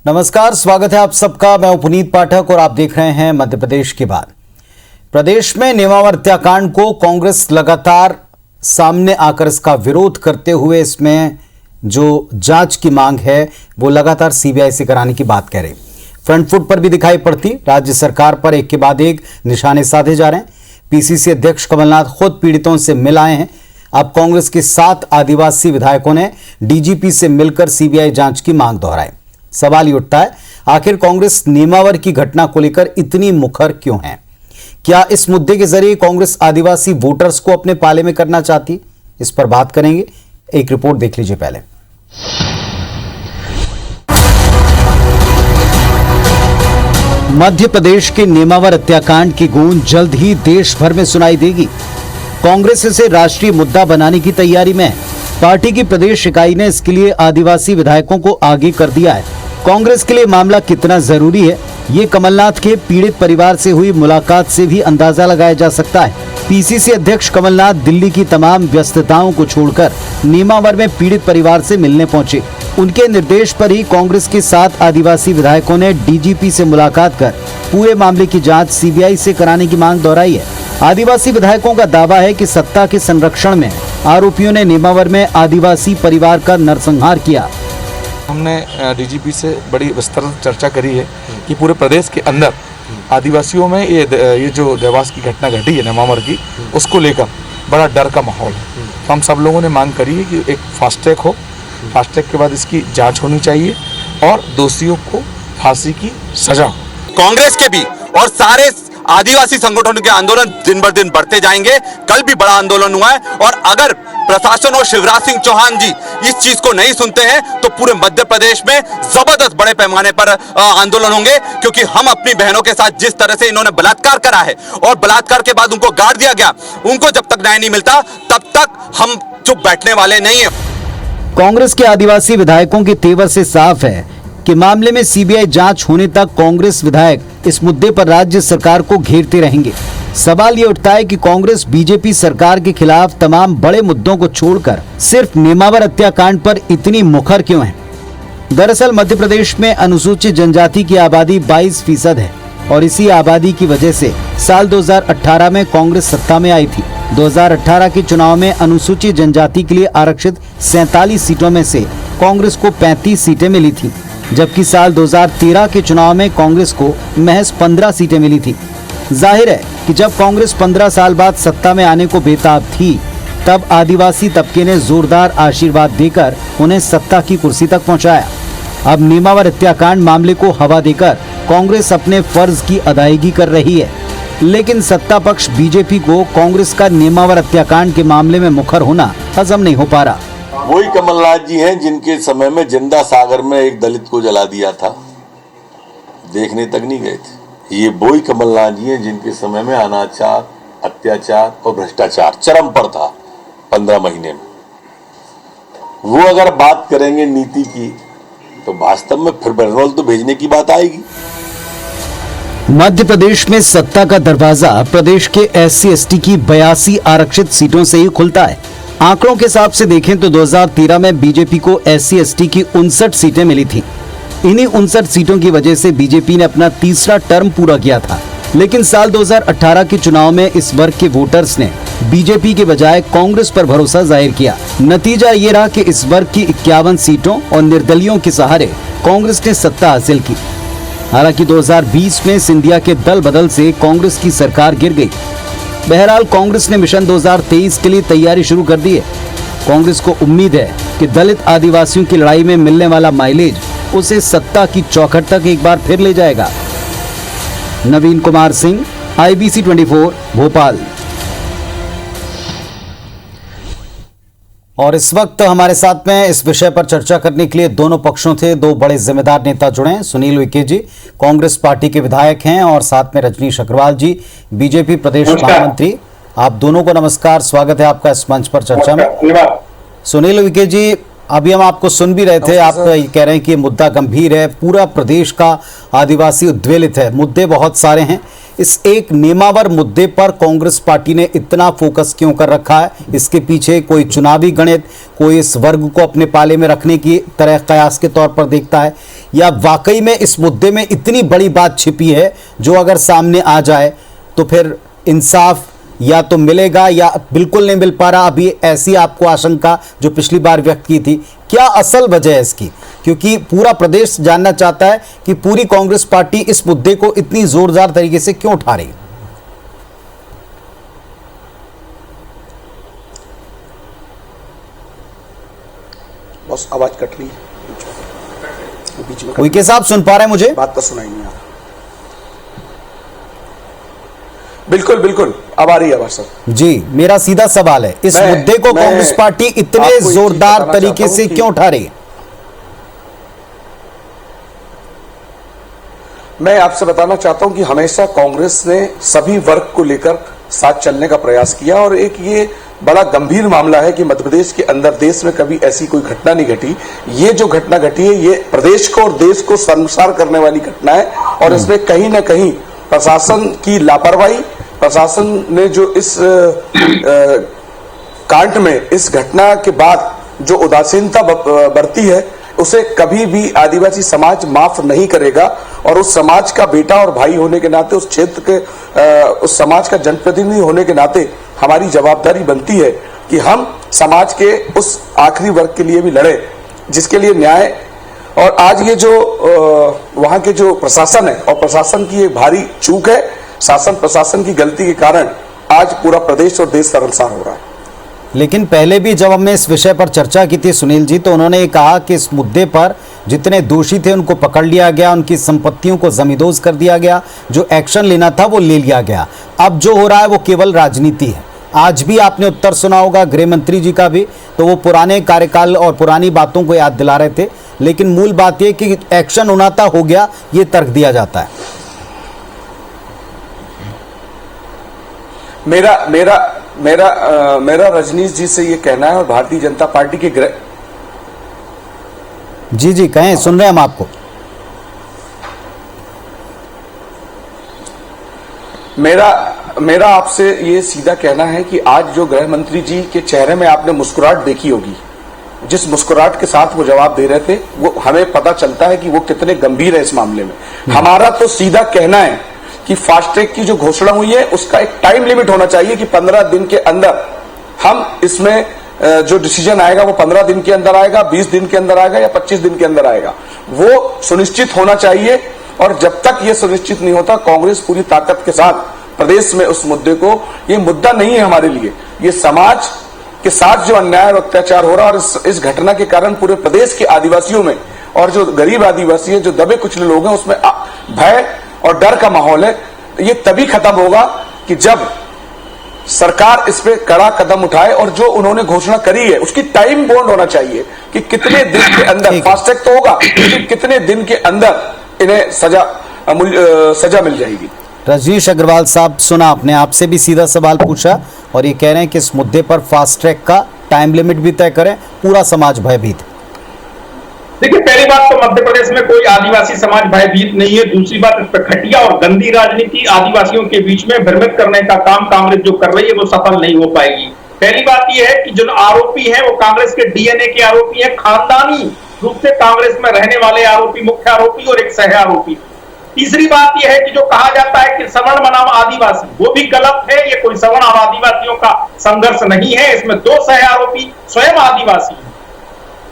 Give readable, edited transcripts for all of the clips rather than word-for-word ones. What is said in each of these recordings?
नमस्कार, स्वागत है आप सबका। मैं पुनीत पाठक और आप देख रहे हैं मध्य प्रदेश की बात। प्रदेश में नेमावर हत्याकांड को कांग्रेस लगातार सामने आकर इसका विरोध करते हुए इसमें जो जांच की मांग है वो लगातार सीबीआई से कराने की बात कह रही। फ्रंट फुट पर भी दिखाई पड़ती राज्य सरकार पर एक के बाद एक निशाने साधे जा रहे हैं। पीसीसी अध्यक्ष कमलनाथ खुद पीड़ितों से मिल आए हैं। अब कांग्रेस के 7 आदिवासी विधायकों ने डीजीपी से मिलकर सीबीआई जांच की मांग दोहराई। सवाल ये उठता है, आखिर कांग्रेस नेमावर की घटना को लेकर इतनी मुखर क्यों है? क्या इस मुद्दे के जरिए कांग्रेस आदिवासी वोटर्स को अपने पाले में करना चाहती? इस पर बात करेंगे। एक रिपोर्ट देख लीजिए पहले। मध्य प्रदेश के नेमावर हत्याकांड की गूंज जल्द ही देश भर में सुनाई देगी। कांग्रेस इसे राष्ट्रीय मुद्दा बनाने की तैयारी में है। पार्टी की प्रदेश इकाई ने इसके लिए आदिवासी विधायकों को आगे कर दिया है। कांग्रेस के लिए मामला कितना जरूरी है, ये कमलनाथ के पीड़ित परिवार से हुई मुलाकात से भी अंदाजा लगाया जा सकता है। पीसीसी अध्यक्ष कमलनाथ दिल्ली की तमाम व्यस्तताओं को छोड़कर नेमावर में पीड़ित परिवार से मिलने पहुंचे। उनके निर्देश पर ही कांग्रेस के 7 आदिवासी विधायकों ने डीजीपी से मुलाकात कर पूरे मामले की जांच सीबीआई से कराने की मांग दोहराई है। आदिवासी विधायकों का दावा है कि सत्ता के संरक्षण में आरोपियों ने नेमावर में आदिवासी परिवार का नरसंहार किया। हमने डीजीपी से बड़ी विस्तृत चर्चा करी है कि पूरे प्रदेश के अंदर आदिवासियों में ये जो देवास की घटना घटी है नेमावर की, उसको लेकर बड़ा डर का माहौल है। तो हम सब लोगों ने मांग करी है कि एक फास्ट ट्रैक हो, फास्ट ट्रैक के बाद इसकी जांच होनी चाहिए और दोषियों को फांसी की सजा हो। कांग्रेस के भी और सारे आदिवासी संगठनों के आंदोलन दिन बर दिन बढ़ते जाएंगे। कल भी बड़ा आंदोलन हुआ है और अगर प्रशासन और शिवराज सिंह चौहान जी इस चीज को नहीं सुनते हैं तो पूरे मध्य प्रदेश में जबरदस्त बड़े पैमाने पर आंदोलन होंगे, क्योंकि हम अपनी बहनों के साथ जिस तरह से इन्होंने बलात्कार करा है और बलात्कार के बाद उनको गाड़ दिया गया, उनको जब तक न्याय नहीं मिलता तब तक हम चुप बैठने वाले नहीं है। कांग्रेस के आदिवासी विधायकों के तेवर से साफ है कि मामले में सीबीआई जांच होने तक कांग्रेस विधायक इस मुद्दे पर राज्य सरकार को घेरते रहेंगे। सवाल ये उठता है कि कांग्रेस बीजेपी सरकार के खिलाफ तमाम बड़े मुद्दों को छोड़कर सिर्फ नेमावर हत्याकांड पर इतनी मुखर क्यों है? दरअसल मध्य प्रदेश में अनुसूचित जनजाति की आबादी 22% है और इसी आबादी की वजह से साल 2018 में कांग्रेस सत्ता में आई थी। 2018 के चुनाव में अनुसूचित जनजाति के लिए आरक्षित 47 सीटों में से कांग्रेस को 35 सीटें मिली थी, जबकि साल 2013 के चुनाव में कांग्रेस को महज 15 सीटें मिली थी। जाहिर है कि जब कांग्रेस 15 साल बाद सत्ता में आने को बेताब थी, तब आदिवासी तबके ने जोरदार आशीर्वाद देकर उन्हें सत्ता की कुर्सी तक पहुंचाया। अब नेमावर हत्याकांड मामले को हवा देकर कांग्रेस अपने फर्ज की अदायगी कर रही है, लेकिन सत्ता पक्ष बीजेपी को कांग्रेस का नेमावर हत्याकांड के मामले में मुखर होना हजम नहीं हो पा रहा। वही कमलनाथ जी हैं जिनके समय में जिंदा सागर में एक दलित को जला दिया था, देखने तक नहीं गए थे। ये वही कमलनाथ जी हैं जिनके समय में अनाचार, अत्याचार और भ्रष्टाचार चरम पर था 15 महीने में। वो अगर बात करेंगे नीति की तो वास्तव में फिर बहरौल तो भेजने की बात आएगी। मध्य प्रदेश में सत्ता का दरवाजा प्रदेश के SC/ST की 82 आरक्षित सीटों से ही खुलता है। आंकड़ों के हिसाब से देखें तो 2013 में बीजेपी को SC/ST की 59 सीटें मिली थी। इन्हीं 59 सीटों की वजह से बीजेपी ने अपना तीसरा टर्म पूरा किया था, लेकिन साल 2018 के चुनाव में इस वर्ग के वोटर्स ने बीजेपी के बजाय कांग्रेस पर भरोसा जाहिर किया। नतीजा ये रहा कि इस वर्ग की 51 सीटों और निर्दलियों के सहारे कांग्रेस ने सत्ता हासिल की। हालांकि 2020 में सिंधिया के दल बदल से कांग्रेस की सरकार गिर गई। बहरहाल कांग्रेस ने मिशन 2023 के लिए तैयारी शुरू कर दी है। कांग्रेस को उम्मीद है कि दलित आदिवासियों की लड़ाई में मिलने वाला माइलेज उसे सत्ता की चौखट तक एक बार फिर ले जाएगा। नवीन कुमार सिंह, IBC 24, भोपाल। और इस वक्त हमारे साथ में इस विषय पर चर्चा करने के लिए दोनों पक्षों से 2 बड़े जिम्मेदार नेता जुड़े हैं। सुनील उइके जी कांग्रेस पार्टी के विधायक हैं और साथ में रजनीश अग्रवाल जी बीजेपी प्रदेश महामंत्री। आप दोनों को नमस्कार, स्वागत है आपका इस मंच पर चर्चा में। सुनील उइके जी, अभी हम आपको सुन भी रहे थे, आप कह रहे हैं कि मुद्दा गंभीर है, पूरा प्रदेश का आदिवासी उद्वेलित है, मुद्दे बहुत सारे हैं, इस एक नेमावर मुद्दे पर कांग्रेस पार्टी ने इतना फोकस क्यों कर रखा है? इसके पीछे कोई चुनावी गणित, कोई इस वर्ग को अपने पाले में रखने की तरह कयास के तौर पर देखता है, या वाकई में इस मुद्दे में इतनी बड़ी बात छिपी है जो अगर सामने आ जाए तो फिर इंसाफ या तो मिलेगा या बिल्कुल नहीं मिल पा रहा? अभी ऐसी आपको आशंका जो पिछली बार व्यक्त की थी, क्या असल वजह है इसकी? क्योंकि पूरा प्रदेश जानना चाहता है कि पूरी कांग्रेस पार्टी इस मुद्दे को इतनी जोरदार तरीके से क्यों उठा रही है। बस आवाज कट रही है बीच में। कोई के साहब सुन पा रहे हैं मुझे? बात तो सुनाई नहीं आ रहा। बिल्कुल बिल्कुल अब आ रही है आवाज सर। जी, मेरा सीधा सवाल है, इस मुद्दे को कांग्रेस पार्टी इतने जोरदार तरीके से क्यों उठा रही है? मैं आपसे बताना चाहता हूं कि हमेशा कांग्रेस ने सभी वर्ग को लेकर साथ चलने का प्रयास किया, और एक ये बड़ा गंभीर मामला है कि मध्य प्रदेश के अंदर देश में कभी ऐसी कोई घटना नहीं घटी। ये जो घटना घटी है ये प्रदेश को और देश को शर्मसार करने वाली घटना है, और इसमें कहीं ना कहीं प्रशासन की लापरवाही, प्रशासन ने जो इस कांड में, इस घटना के बाद जो उदासीनता बरती है, उसे कभी भी आदिवासी समाज माफ नहीं करेगा। और उस समाज का बेटा और भाई होने के नाते, उस क्षेत्र के उस समाज का जनप्रतिनिधि होने के नाते हमारी जवाबदारी बनती है कि हम समाज के उस आखिरी वर्ग के लिए भी लड़े जिसके लिए न्याय। और आज ये जो वहां के जो प्रशासन है, और प्रशासन की एक भारी चूक है, शासन प्रशासन की गलती के कारण आज पूरा प्रदेश और देश शर्मसार हो रहा है। लेकिन पहले भी जब हमने इस विषय पर चर्चा की थी सुनील जी, तो उन्होंने ये कहा कि इस मुद्दे पर जितने दोषी थे उनको पकड़ लिया गया, उनकी संपत्तियों को जमींदोज कर दिया गया, जो एक्शन लेना था वो ले लिया गया। अब जो हो रहा है वो केवल राजनीति है। आज भी आपने उत्तर सुना होगा गृह मंत्री जी का भी, तो वो पुराने कार्यकाल और पुरानी बातों को याद दिला रहे थे, लेकिन मूल बात यह कि एक्शन होना था, हो गया, ये तर्क दिया जाता है। मेरा रजनीश जी से ये कहना है, और भारतीय जनता पार्टी के जी कहें, सुन रहे हैं हम आपको। मेरा आपसे ये सीधा कहना है कि आज जो गृह मंत्री जी के चेहरे में आपने मुस्कुराहट देखी होगी, जिस मुस्कुराहट के साथ वो जवाब दे रहे थे, वो हमें पता चलता है कि वो कितने गंभीर है इस मामले में। हमारा तो सीधा कहना है कि फास्ट ट्रैक की जो घोषणा हुई है उसका एक टाइम लिमिट होना चाहिए कि 15 दिन के अंदर हम इसमें जो डिसीजन आएगा वो 15 दिन के अंदर आएगा, 20 दिन के अंदर आएगा या 25 दिन के अंदर आएगा, वो सुनिश्चित होना चाहिए। और जब तक ये सुनिश्चित नहीं होता, कांग्रेस पूरी ताकत के साथ प्रदेश में उस मुद्दे को, ये मुद्दा नहीं है हमारे लिए, ये समाज के साथ जो अन्याय और अत्याचार हो रहा है, और इस घटना के कारण पूरे प्रदेश के आदिवासियों में, और जो गरीब आदिवासी है, जो दबे कुचले लोग हैं, उसमें भय और डर का माहौल है। ये तभी खत्म होगा कि जब सरकार इस पे कड़ा कदम उठाए, और जो उन्होंने घोषणा करी है उसकी टाइम बाउंड होना चाहिए कि कितने दिन के अंदर, फास्ट ट्रैक तो होगा लेकिन कितने दिन के अंदर इन्हें सजा मिल जाएगी। रजनीश अग्रवाल साहब, सुना आपने, आपसे भी सीधा सवाल पूछा, और ये कह रहे हैं कि इस मुद्दे पर फास्ट ट्रैक का टाइम लिमिट भी तय करें, पूरा समाज भयभीत। देखिए, पहली बात तो मध्य प्रदेश में कोई आदिवासी समाज भयभीत नहीं है। दूसरी बात, इस पर घटिया और गंदी राजनीति आदिवासियों के बीच में भ्रमित करने का काम कांग्रेस जो कर रही है वो सफल नहीं हो पाएगी। पहली बात यह है कि जो आरोपी हैं वो कांग्रेस के डीएनए के आरोपी हैं, खानदानी रूप से कांग्रेस में रहने वाले आरोपी, मुख्य आरोपी और एक सह आरोपी। तीसरी बात यह है कि जो कहा जाता है कि सवर्ण बनाम आदिवासी, वो भी गलत है। ये कोई सवर्ण और आदिवासियों का संघर्ष नहीं है, इसमें दो सह आरोपी स्वयं आदिवासी हैं।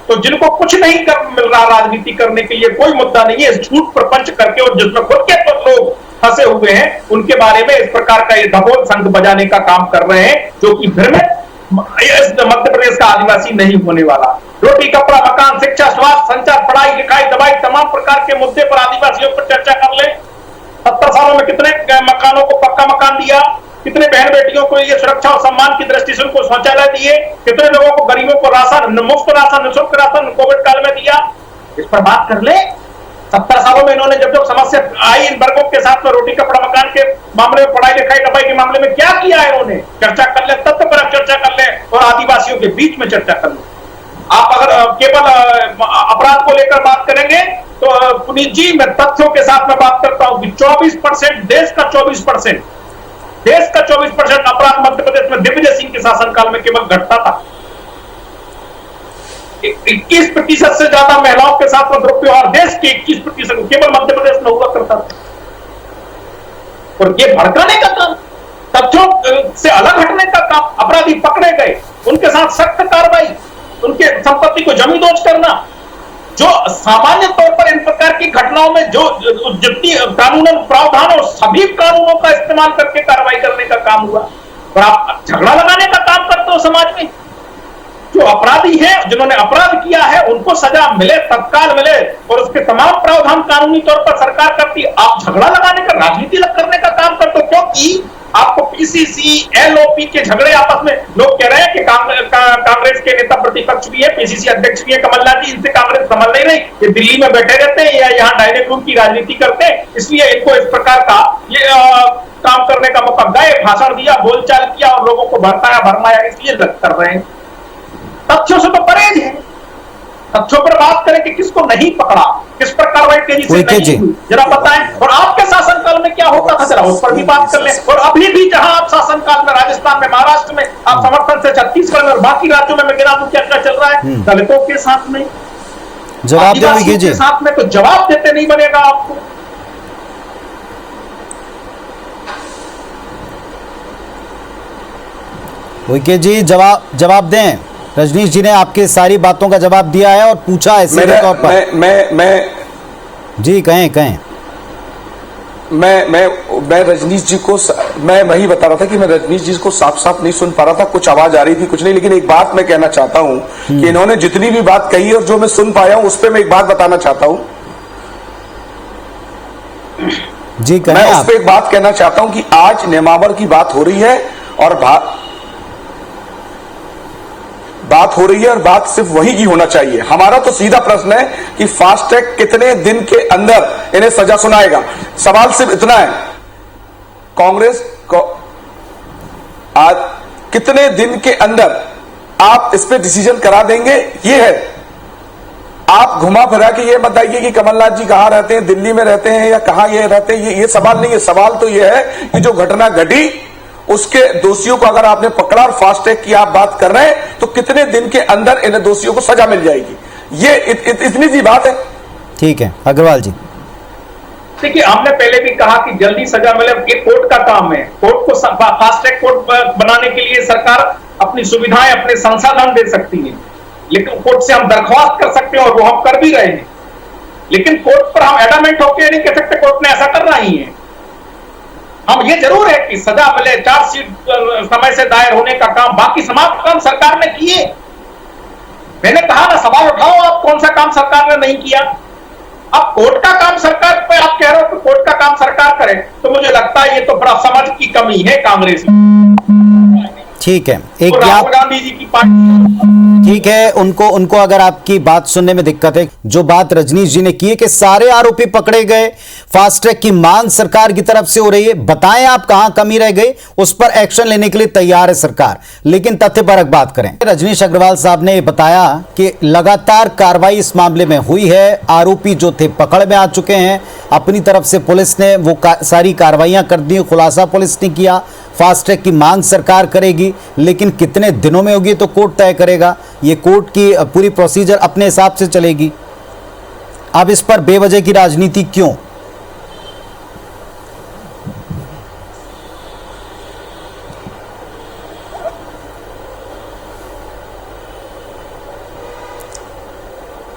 तो जिनको कुछ नहीं मिल रहा राजनीति करने के लिए, कोई मुद्दा नहीं है, इस झूठ प्रपंच करके, और जिसमें खुद के तो लोग फंसे हुए हैं, उनके बारे में इस प्रकार का ये ढकोल शंख बजाने का काम कर रहे हैं, जो कि भ्रमित मध्य प्रदेश का आदिवासी नहीं होने वाला। रोटी, कपड़ा, मकान, शिक्षा, स्वास्थ्य, संचार, पढ़ाई लिखाई, दवाई, तमाम प्रकार के मुद्दे पर आदिवासियों पर चर्चा कर ले। 70 सालों में कितने मकानों को पक्का मकान दिया, कितने बहन बेटियों को ये सुरक्षा और सम्मान की दृष्टि से उनको शौचालय दिए, कितने लोगों को, गरीबों को राशन, मुफ्त राशन, निःशुल्क राशन कोविड काल में दिया, इस पर बात कर ले। 70 सालों में इन्होंने जब समस्या आई इन वर्गों के साथ में, रोटी, कपड़ा, मकान के मामले में, पढ़ाई लिखाई, दवाई के मामले में क्या किया है इन्होंने, चर्चा कर ले, तथ्य पर चर्चा कर ले, और आदिवासियों के बीच में चर्चा कर ले। आप अगर केवल अपराध को लेकर बात करेंगे तो पुनीत जी, मैं तथ्यों के साथ में बात करता हूं कि 24% देश का 24% अपराध मध्य प्रदेश में दिग्विजय सिंह के शासनकाल में केवल घटता था। 21% से ज्यादा महिलाओं के साथ में दुरुपयोग देश के 21% केवल मध्य प्रदेश में हुआ करता था। और ये भड़काने का काम, तथ्यों से अलग हटने का काम, अपराधी पकड़े गए, उनके साथ सख्त कार्रवाई, उनके संपत्ति को जमींदोज करना, जो सामान्य तौर पर इन प्रकार की घटनाओं में जो जितनी कानूनन प्रावधान और सभी कानूनों का इस्तेमाल करके कार्रवाई करने का काम हुआ, और आप झगड़ा लगाने का काम करते हो समाज में। जो अपराधी हैं, जिन्होंने अपराध किया है, उनको सजा मिले, तत्काल मिले, और उसके तमाम प्रावधान कानूनी तौर पर सरकार करती। आप झगड़ा लगाने का, राजनीति करने का काम करते हो, क्योंकि आपको पीसीसी एलओपी के झगड़े आपस में, लोग कह रहे हैं कि कांग्रेस के नेता प्रतिपक्ष भी है, पीसीसी अध्यक्ष भी है कमलनाथ जी, इनसे कांग्रेस समझ नहीं रही, ये दिल्ली में बैठे रहते हैं या यहाँ डायनेमिक रूम की राजनीति करते हैं, इसलिए इनको इस प्रकार का ये काम करने का मौका, गए, भाषण दिया, बोलचाल किया और लोगों को भरमाया, इसलिए कर रहे हैं। तथ्यों से तो परहेज है, तथ्यों पर बात करें कि किसको नहीं पकड़ा, किस पर कार्रवाई तेजी से नहीं हुई, जरा बताएं। और आपके शासनकाल में क्या होता था, जरा उस पर भी बात कर लें। और अभी भी जहां आप शासनकाल में, राजस्थान में, महाराष्ट्र में, आप समर्थन से छत्तीसगढ़ में और बाकी राज्यों में मैं गिना दूं क्या क्या चल रहा है, दलितों के साथ में, आदिवासियों के साथ में, तो जवाब देते नहीं बनेगा आपको। ओके जी, जवाब दें। रजनीश जी ने आपके सारी बातों का जवाब दिया है और पूछा है सीधे तौर पर। मैं जी कहें। मैं रजनीश जी को, मैं वही बता रहा था कि मैं रजनीश जी को साफ साफ नहीं सुन पा रहा था, कुछ आवाज आ रही थी, कुछ नहीं। लेकिन एक बात मैं कहना चाहता हूं कि इन्होंने जितनी भी बात कही और जो मैं सुन पाया हूं, उस पर मैं एक बात बताना चाहता हूं। जी कहें। मैं उस पर एक बात कहना चाहता हूं कि आज नेमावर की बात हो रही है और बात सिर्फ वही की होना चाहिए। हमारा तो सीधा प्रश्न है कि फास्ट ट्रैक कितने दिन के अंदर इन्हें सजा सुनाएगा। सवाल सिर्फ इतना है, कांग्रेस को आज कितने दिन के अंदर आप इस पे डिसीजन करा देंगे, ये है। आप घुमा फिरा के ये बताइए कि कमलनाथ जी कहां रहते हैं, दिल्ली में रहते हैं या कहां ये रहते हैं, ये सवाल नहीं है। सवाल तो ये है कि जो घटना घटी उसके दोषियों को अगर आपने पकड़ा और फास्ट ट्रैक की आप बात कर रहे हैं, तो कितने दिन के अंदर इन दोषियों को सजा मिल जाएगी, ये इतनी सी बात है। ठीक है अग्रवाल जी। देखिए, हमने पहले भी कहा कि जल्दी सजा मिले, ये कोर्ट का काम है। कोर्ट को फास्ट ट्रैक कोर्ट बनाने के लिए सरकार अपनी सुविधाएं, अपने संसाधन दे सकती है, लेकिन कोर्ट से हम दरख्वास्त कर सकते हैं और वो हम कर भी रहे हैं। लेकिन कोर्ट पर हम एडामेंट होकर नहीं कह सकते कोर्ट ने ऐसा करना ही है। हम ये जरूर है कि सजा मिले, चार्जशीट समय से दायर होने का काम, बाकी समाप्त काम सरकार ने किए। मैंने कहा ना, सवाल उठाओ आप, कौन सा काम सरकार ने नहीं किया। अब कोर्ट का काम सरकार पे आप कह रहे हो कि कोर्ट का काम सरकार करे, तो मुझे लगता है ये तो बड़ा समझ की कमी है कांग्रेस में। ठीक है, एक राहुल गांधी जी की पार्टी, ठीक है, उनको अगर आपकी बात सुनने में दिक्कत है, जो बात रजनीश जी ने की है कि सारे आरोपी पकड़े गए, फास्ट ट्रैक की मांग सरकार की तरफ से हो रही है, बताएं आप कहां कमी रह गई, उस पर एक्शन लेने के लिए तैयार है सरकार, लेकिन तथ्यपरक बात करें। रजनीश अग्रवाल साहब ने बताया कि लगातार कार्रवाई इस मामले में हुई है, आरोपी जो थे पकड़ में आ चुके हैं, अपनी तरफ से पुलिस ने वो सारी कार्रवाइयां कर दी, खुलासा पुलिस ने किया, फास्ट ट्रैक की मांग सरकार करेगी, लेकिन कितने दिनों में होगी तो कोर्ट तय करेगा। ये कोर्ट की पूरी प्रोसीजर अपने हिसाब से चलेगी। अब इस पर बेवजह की राजनीति क्यों?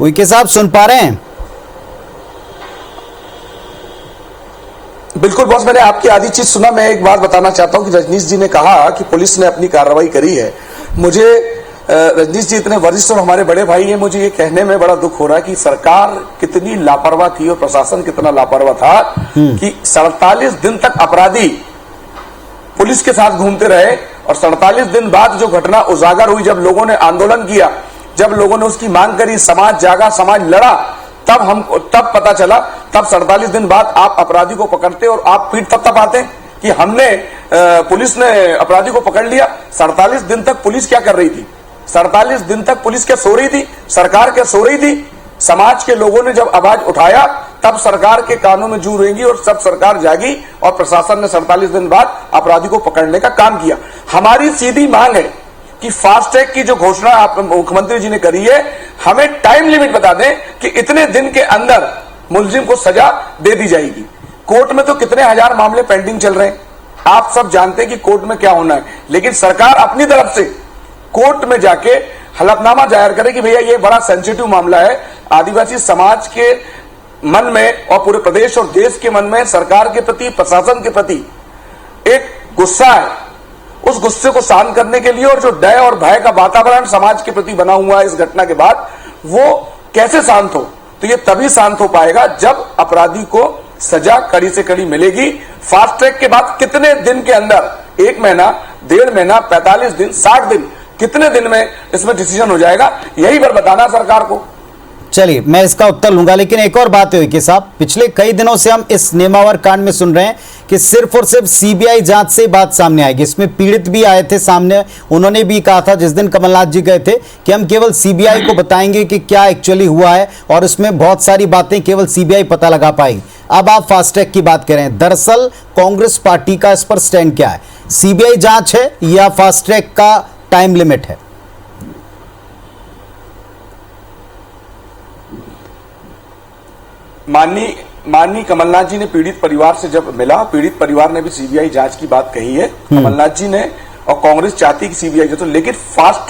उइके साहब सुन पा रहे हैं? बिल्कुल बॉस, मैंने आपकी आधी चीज सुना। मैं एक बात बताना चाहता हूं कि रजनीश जी ने कहा कि पुलिस ने अपनी कार्रवाई करी है। मुझे रजनीश जी इतने वरिष्ठ और हमारे बड़े भाई हैं, मुझे ये कहने में बड़ा दुख हो रहा है कि सरकार कितनी लापरवाह थी और प्रशासन कितना लापरवाह था कि 47 दिन तक अपराधी पुलिस के साथ घूमते रहे और 47 दिन बाद जो घटना उजागर हुई, जब लोगों ने आंदोलन किया, जब लोगों ने उसकी मांग करी, समाज जागा, समाज लड़ा, तब पता चला, तब 47 दिन बाद आप अपराधी को पकड़ते और आप पीठ तब आते कि हमने पुलिस ने अपराधी को पकड़ लिया। 47 दिन तक पुलिस क्या कर रही थी? 47 दिन तक पुलिस क्या सो रही थी? सरकार क्या सो रही थी? समाज के लोगों ने जब आवाज उठाया तब सरकार के कानों में जू रहेंगी और सब सरकार जागी और प्रशासन ने 47 दिन बाद अपराधी को पकड़ने का काम किया। हमारी सीधी मांग है कि फास्ट ट्रैक की जो घोषणा आप मुख्यमंत्री जी ने करी है, हमें टाइम लिमिट बता दें कि इतने दिन के अंदर मुलजिम को सजा दे दी जाएगी। कोर्ट में तो कितने हजार मामले पेंडिंग चल रहे हैं, आप सब जानते हैं कि कोर्ट में क्या होना है, लेकिन सरकार अपनी तरफ से कोर्ट में जाके हलफनामा जाहिर करे कि भैया ये बड़ा सेंसिटिव मामला है, आदिवासी समाज के मन में और पूरे प्रदेश और देश के मन में सरकार के प्रति, प्रशासन के प्रति एक गुस्सा है। उस गुस्से को शांत करने के लिए और जो डर और भय का वातावरण समाज के प्रति बना हुआ है इस घटना के बाद, वो कैसे शांत हो? तो ये तभी शांत हो पाएगा जब अपराधी को सजा कड़ी से कड़ी मिलेगी। फास्ट ट्रैक के बाद कितने दिन के अंदर, 1 महीना, 1.5 महीना, 45 दिन, 60 दिन, कितने दिन में इसमें डिसीजन हो जाएगा, यही पर बताना सरकार को। चलिए मैं इसका उत्तर लूंगा, लेकिन एक और बात है कि साहब, पिछले कई दिनों से हम इस नेमावर कांड में सुन रहे हैं कि सिर्फ और सिर्फ सीबीआई जांच से बात सामने आएगी। इसमें पीड़ित भी आए थे सामने, उन्होंने भी कहा था जिस दिन कमलनाथ जी गए थे कि हम केवल सीबीआई को बताएंगे कि क्या एक्चुअली हुआ है और इसमें बहुत सारी बातें केवल सीबीआई पता लगा पाएगी। अब आप फास्ट ट्रैक की बात करें, दरअसल कांग्रेस पार्टी का इस पर स्टैंड क्या है? सीबीआई जांच है या फास्ट ट्रैक का टाइम लिमिट है? माननीय कमलनाथ जी ने पीड़ित परिवार से जब मिला, पीड़ित परिवार ने भी सीबीआई जांच की बात कही है। कमलनाथ जी ने और कांग्रेस चाहती कि सीबीआई जांच हो, लेकिन फास्ट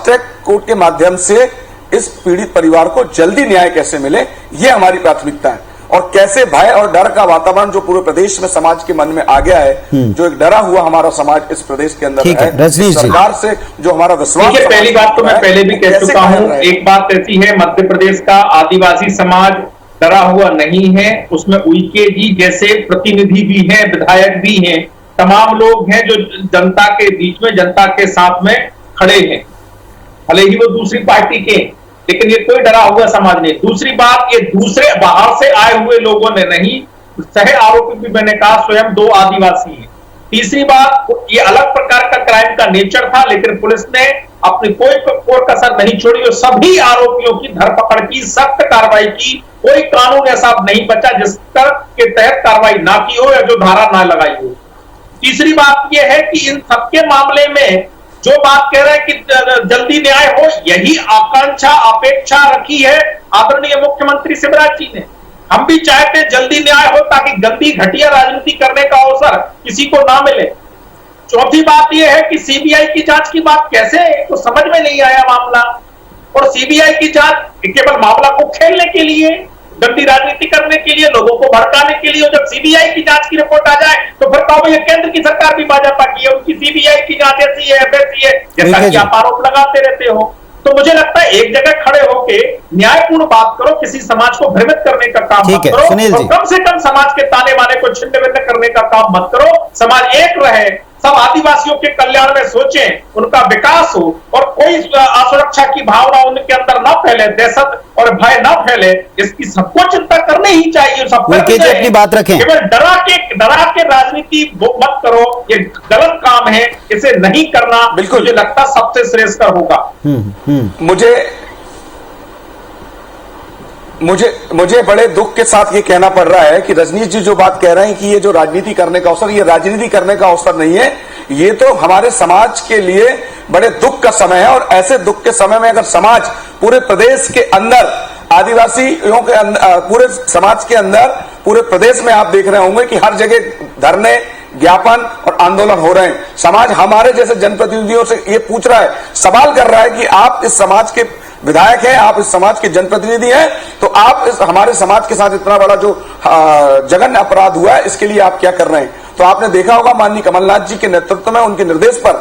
ट्रैक कोर्ट के माध्यम से इस पीड़ित परिवार को जल्दी न्याय कैसे मिले, ये हमारी प्राथमिकता है। और कैसे भय और डर का वातावरण जो पूरे प्रदेश में समाज के मन में आ गया है, जो एक डरा हुआ हमारा समाज इस प्रदेश के अंदर है, सरकार से जो हमारा विश्वास। पहली बात तो मैं पहले भी कह चुका हूं, एक बात ऐसी है, मध्य प्रदेश का आदिवासी समाज डरा हुआ नहीं है, उसमें उइके जी जैसे प्रतिनिधि भी हैं, विधायक भी हैं, तमाम लोग हैं जो जनता के बीच में, जनता के साथ में खड़े हैं, भले ही वो दूसरी पार्टी के, लेकिन ये कोई डरा हुआ समाज नहीं। दूसरी बात, ये दूसरे बाहर से आए हुए लोगों ने नहीं, सह आरोपी भी मैंने कहा स्वयं 2 आदिवासी हैं। तीसरी बात, ये अलग प्रकार का क्राइम का नेचर था, लेकिन पुलिस ने अपनी कोई कसर नहीं छोड़ी और सभी आरोपियों की धरपकड़ की, सख्त कार्रवाई की। कोई कानून ऐसा नहीं बचा जिस के तहत कार्रवाई ना की हो या जो धारा ना लगाई हो। तीसरी बात यह है कि इन सबके मामले में जो बात कह रहे हैं कि जल्दी न्याय हो, यही आकांक्षा, अपेक्षा रखी है आदरणीय मुख्यमंत्री शिवराज जी ने। हम भी चाहते जल्दी न्याय हो ताकि गंदी घटिया राजनीति करने का अवसर किसी को ना मिले। चौथी बात यह है कि सीबीआई की जांच की बात कैसे, तो समझ में नहीं आया मामला। और सीबीआई की जांच केवल मामला को खेलने के लिए, गंदी राजनीति करने के लिए, लोगों को भड़काने के लिए। जब सीबीआई की जांच की रिपोर्ट आ जाए तो फिर कहो ये केंद्र की सरकार भी भाजपा की है, उनकी सीबीआई की जांच ऐसी है, वैसी है, जैसा कि आप आरोप लगाते रहते हो। तो मुझे लगता है एक जगह खड़े होके न्यायपूर्ण बात करो, किसी समाज को भ्रमित करने का काम मत करो, और कम से कम समाज के ताने बाने को छिन्न भिन्न करने का काम मत करो। समाज एक रहे, सब आदिवासियों के कल्याण में सोचें, उनका विकास हो और कोई असुरक्षा की भावना उनके अंदर ना फैले, दहशत और भय ना फैले, इसकी सबको चिंता करनी ही चाहिए। सब अपनी बात रखें, केवल डरा के राजनीति मत करो, ये गलत काम है, इसे नहीं करना बिल्कुल मुझे लगता सबसे श्रेष्ठकर होगा। मुझे बड़े दुख के साथ ये कहना पड़ रहा है कि रजनीश जी जो बात कह रहे हैं कि ये जो राजनीति करने का अवसर, ये राजनीति करने का अवसर नहीं है, ये तो हमारे समाज के लिए बड़े दुख का समय है। और ऐसे दुख के समय में अगर समाज पूरे प्रदेश के अंदर, आदिवासियों के अंदर, पूरे समाज के अंदर, पूरे प्रदेश में आप देख रहे होंगे कि हर जगह धरने, ज्ञापन और आंदोलन हो रहे हैं। समाज हमारे जैसे जनप्रतिनिधियों से ये पूछ रहा है, सवाल कर रहा है कि आप इस समाज के विधायक हैं, आप इस समाज के जनप्रतिनिधि हैं, तो आप इस हमारे समाज के साथ इतना बड़ा जो जघन्य अपराध हुआ है, इसके लिए आप क्या कर रहे हैं? तो आपने देखा होगा माननीय कमलनाथ जी के नेतृत्व में, उनके निर्देश पर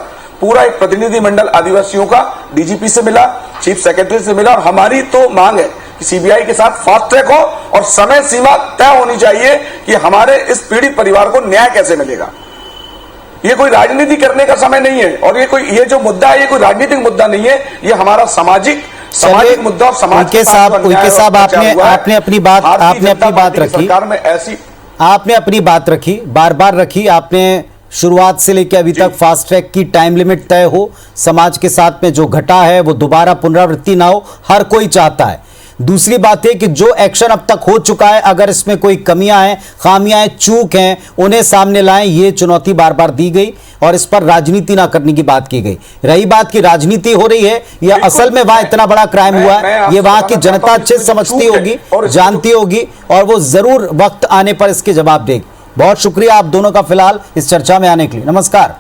पूरा एक प्रतिनिधि मंडल आदिवासियों का डीजीपी से मिला, चीफ सेक्रेटरी से मिला। और हमारी तो मांग है कि सीबीआई के साथ फास्ट ट्रैक हो और समय सीमा तय होनी चाहिए कि हमारे इस पीड़ित परिवार को न्याय कैसे मिलेगा। ये कोई राजनीति करने का समय नहीं है, और ये जो मुद्दा है, ये कोई राजनीतिक मुद्दा नहीं है, ये हमारा सामाजिक मुद्दा और समाज के साथ आपने अपनी बात रखी, सरकार में ऐसी आपने अपनी बात रखी, बार बार रखी, आपने शुरुआत से लेकर अभी तक फास्ट ट्रैक की टाइम लिमिट तय हो, समाज के साथ में जो घटा है वो दोबारा पुनरावृत्ति ना हो, हर कोई चाहता है। दूसरी बात है कि जो एक्शन अब तक हो चुका है, अगर इसमें कोई कमियां हैं, खामियां हैं, चूक हैं, उन्हें सामने लाएं, ये चुनौती बार बार दी गई और इस पर राजनीति ना करने की बात की गई। रही बात की राजनीति हो रही है या असल में वहां इतना बड़ा क्राइम हुआ है, ये वहां की जनता अच्छे समझती होगी, जानती होगी और वो जरूर वक्त आने पर इसके जवाब देगी। बहुत शुक्रिया आप दोनों का फिलहाल इस चर्चा में आने के लिए। नमस्कार।